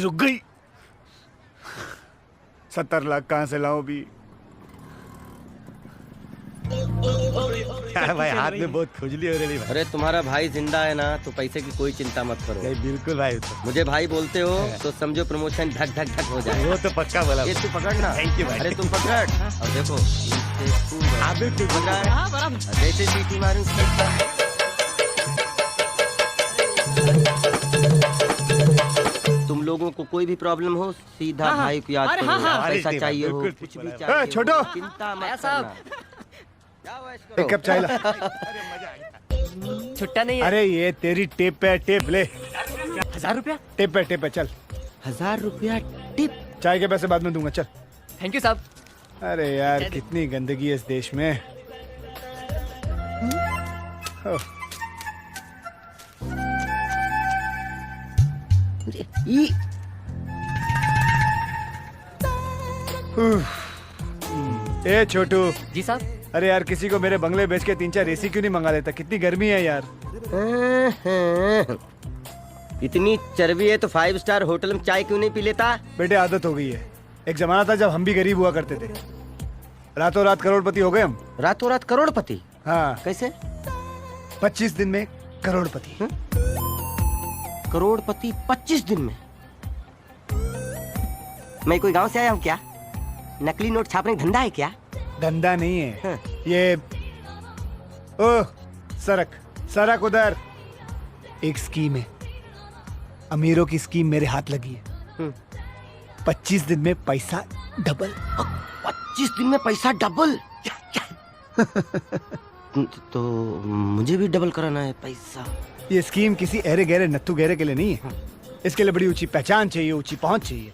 रुक गई। 70 लाख कहाँ से लाऊं भी? भाई हाथ में बहुत खुजली हो रही है। अरे तुम्हारा भाई जिंदा है ना, तो पैसे की कोई चिंता मत करो। नहीं बिल्कुल भाई, तो मुझे भाई बोलते हो तो समझो प्रमोशन धक धक धक हो जाए। वो तो पक्का बोला। ये तू पकड़ ना। थैंक यू भाई। अरे तुम पकड़ और देखो हाँ, बिल्कुल पकड़, जैसे सीटी मारूं तुम लोगों को कोई भी प्रॉब्लम हो सीधा भाई को याद करो। पैसा चाहिए हो, कुछ भी चाहिए, छोटो, चिंता मत करना। एक कप चाय ला। छुट्टा नहीं है। अरे ये तेरी टेप है, टेप ले। 1000 रुपया? टेप है, चल। 1000 रुपया टिप? चाय के पैसे बाद में दूंगा, चल। थैंक यू साहब। अरे यार कितनी गंदगी है इस देश में। ए छोटू। जी साहब। अरे यार किसी को मेरे बंगले बेच के 3-4 एसी क्यों नहीं मंगा लेता? कितनी गर्मी है यार। इतनी चर्बी है तो 5 स्टार होटल में चाय क्यों नहीं पी लेता? बेटे आदत हो गई है। एक जमाना था जब हम भी गरीब हुआ करते थे। रातों रात करोड़पति हो गए हम। रातों रात करोड़पति? हाँ। कैसे? 25 दिन में करोड़पति। करोड़पति 25 दिन में? मैं कोई गांव से आया हूँ क्या? नकली नोट छापने का धंधा है क्या? धंधा नहीं है। हाँ। ये ओह सरक उधर। एक स्कीम है, अमीरों की स्कीम मेरे हाथ लगी है। 25 दिन में पैसा डबल। 25 दिन में पैसा डबल? तो मुझे भी डबल कराना है पैसा। ये स्कीम किसी अरे गहरे नत्थु गहरे के लिए नहीं है। इसके लिए बड़ी ऊंची पहचान चाहिए, ऊंची पहुंच चाहिए।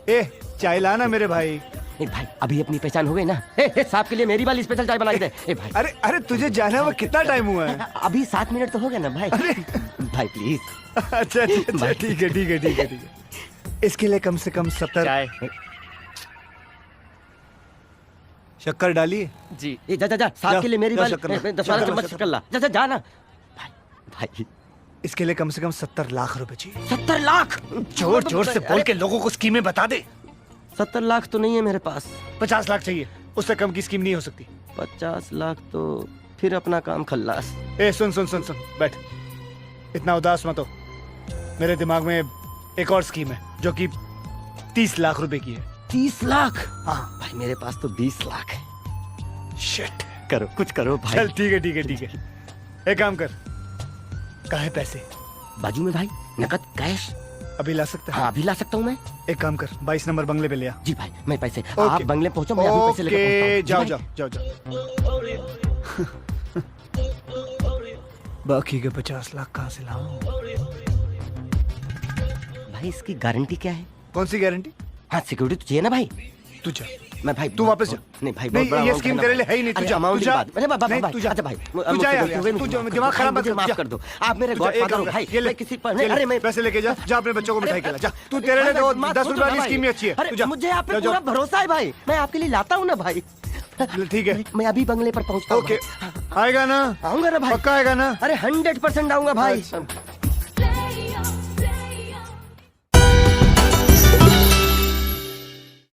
ए चाय लाना मेरे भाई। ए भाई अभी अपनी पहचान हो गई ना। साहब के लिए मेरी वाली स्पेशल चाय बना के दे। ए भाई अरे तुझे जाना हुआ कितना टाइम हुआ है? अभी 7 मिनट तो हो गया ना भाई। भाई प्लीज। अच्छा ठीक है। इसके लिए कम से कम 70 चाय। शक्कर डालिए जी। ए जा साहब के लिए मेरी वाली शक्कर ला। 10 वाला चम्मच शक्कर ला। जा ना भाई। इसके लिए कम से कम 70 लाख रुपए चाहिए। 70 लाख? जोर से बोल के लोगों को स्कीमें बता दे। 70 लाख तो नहीं है मेरे पास। 50 लाख चाहिए, उससे कम की स्कीम नहीं हो सकती। 50 लाख तो फिर अपना काम खल्लास। ए सुन बैठ। इतना उदास मत हो। मेरे दिमाग में एक और स्कीम है जो कि 30 लाख रुपए की है। 30 लाख? हाँ भाई मेरे पास तो 20 लाख है। शिट। करो कुछ करो भाई। चल ठीक है। एक काम कर, कहाँ है पैसे? बाजू में भाई, नकद कैश। अभी ला सकते हैं? हाँ अभी ला सकता हूँ मैं। एक काम कर, 22 नंबर बंगले पे ले आ। जी भाई मैं पैसे आप बंगले पहुँचो, मैं अभी पैसे लेकर पहुँचता हूँ। जाओ। बाकी के 50 लाख कहाँ से लाऊं? भाई इसकी गारंटी क्या है? कौन सी गारंटी? हाँ सिक्योरिटी तो चाहिए ना भाई। तू जा। मैं भाई तू वापस जा। नहीं भाई नहीं ये स्कीम तेरे लिए है ही नहीं। तू जा। अमाउंट जा। अरे बाबा नहीं, भाई तू जा। अच्छा भाई तू जा यार, तू जो दिमाग खराब मत कर। माफ कर दो, आप मेरे तू जा, गॉडफादर एक हो काम कर, भाई। ये ले, मैं किसी पर ये ले, अरे मैं पैसे लेके जा अपने बच्चों को मिठाई खिला जा। तू तेरे लिए तो 10 रुपए वाली स्कीम ही अच्छी है। तू अरे जा। मुझे आप पे जा। पूरा भरोसा है भाई, मैं आपके लिए लाता हूँ ना भाई। ठीक है, मैं अभी बंगले पर पहुँचता हूँ। ओके। आएगा ना? आऊंगा ना भाई, पक्का आएगा ना? अरे 100% आऊंगा भाई।